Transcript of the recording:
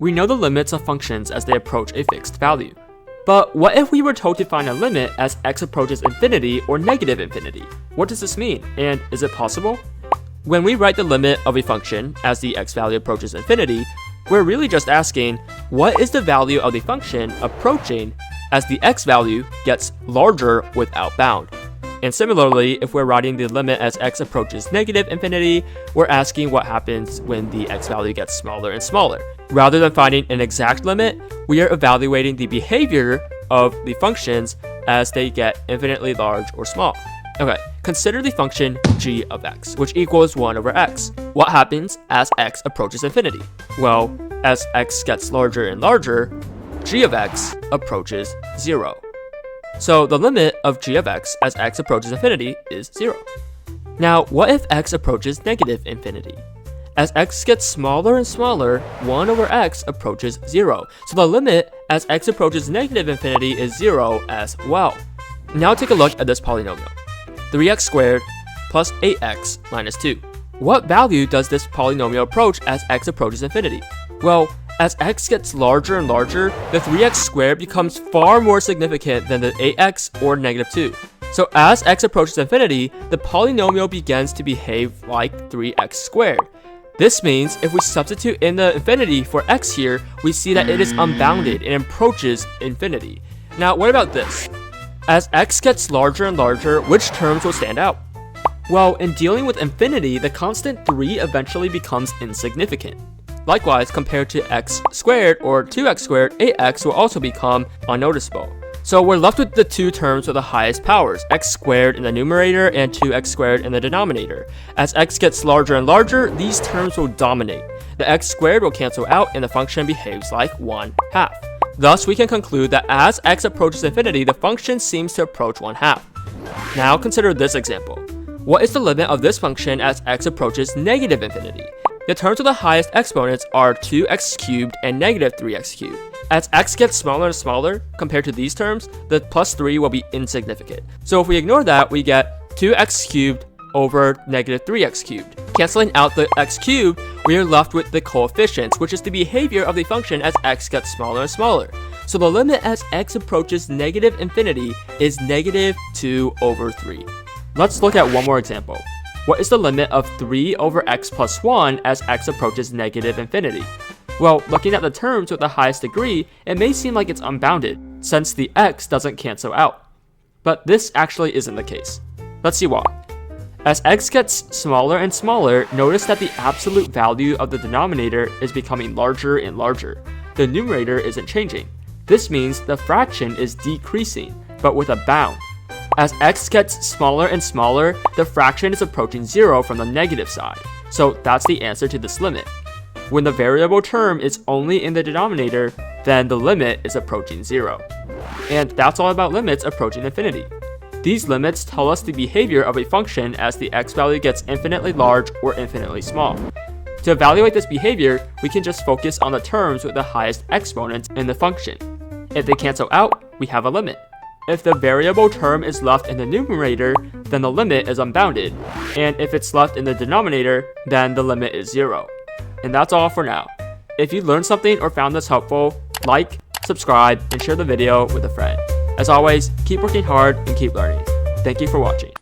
We know the limits of functions as they approach a fixed value. But what if we were told to find a limit as x approaches infinity or negative infinity? What does this mean, and is it possible? When we write the limit of a function as the x value approaches infinity, we're really just asking, what is the value of the function approaching as the x value gets larger without bound? And similarly, if we're writing the limit as x approaches negative infinity, we're asking what happens when the x value gets smaller and smaller. Rather than finding an exact limit, we are evaluating the behavior of the functions as they get infinitely large or small. Okay, consider the function g of x, which equals 1 over x. What happens as x approaches infinity? Well, as x gets larger and larger, g of x approaches 0. So the limit of g of x as x approaches infinity is 0. Now, what if x approaches negative infinity? As x gets smaller and smaller, 1 over x approaches 0. So the limit as x approaches negative infinity is 0 as well. Now take a look at this polynomial. 3x squared plus 8x minus 2. What value does this polynomial approach as x approaches infinity? Well, as x gets larger and larger, the 3x squared becomes far more significant than the 8x or negative 2. So as x approaches infinity, the polynomial begins to behave like 3x squared. This means if we substitute in the infinity for x here, we see that it is unbounded and approaches infinity. Now, what about this? As x gets larger and larger, which terms will stand out? Well, in dealing with infinity, the constant 3 eventually becomes insignificant. Likewise, compared to x squared or 2x squared, 8x will also become unnoticeable. So we're left with the two terms with the highest powers, x squared in the numerator and 2x squared in the denominator. As x gets larger and larger, these terms will dominate. The x squared will cancel out and the function behaves like 1/2. Thus, we can conclude that as x approaches infinity, the function seems to approach 1/2. Now consider this example. What is the limit of this function as x approaches negative infinity? The terms with the highest exponents are 2x cubed and negative 3x cubed. As x gets smaller and smaller compared to these terms, the plus 3 will be insignificant. So if we ignore that, we get 2x cubed over negative 3x cubed. Canceling out the x cubed, we are left with the coefficients, which is the behavior of the function as x gets smaller and smaller. So the limit as x approaches negative infinity is negative 2 over 3. Let's look at one more example. What is the limit of 3 over x plus 1 as x approaches negative infinity? Well, looking at the terms with the highest degree, it may seem like it's unbounded, since the x doesn't cancel out. But this actually isn't the case. Let's see why. As x gets smaller and smaller, notice that the absolute value of the denominator is becoming larger and larger. The numerator isn't changing. This means the fraction is decreasing, but with a bound. As x gets smaller and smaller, the fraction is approaching 0 from the negative side. So that's the answer to this limit. When the variable term is only in the denominator, then the limit is approaching 0. And that's all about limits approaching infinity. These limits tell us the behavior of a function as the x value gets infinitely large or infinitely small. To evaluate this behavior, we can just focus on the terms with the highest exponents in the function. If they cancel out, we have a limit. If the variable term is left in the numerator, then the limit is unbounded. And if it's left in the denominator, then the limit is 0. And that's all for now. If you learned something or found this helpful, like, subscribe, and share the video with a friend. As always, keep working hard and keep learning. Thank you for watching.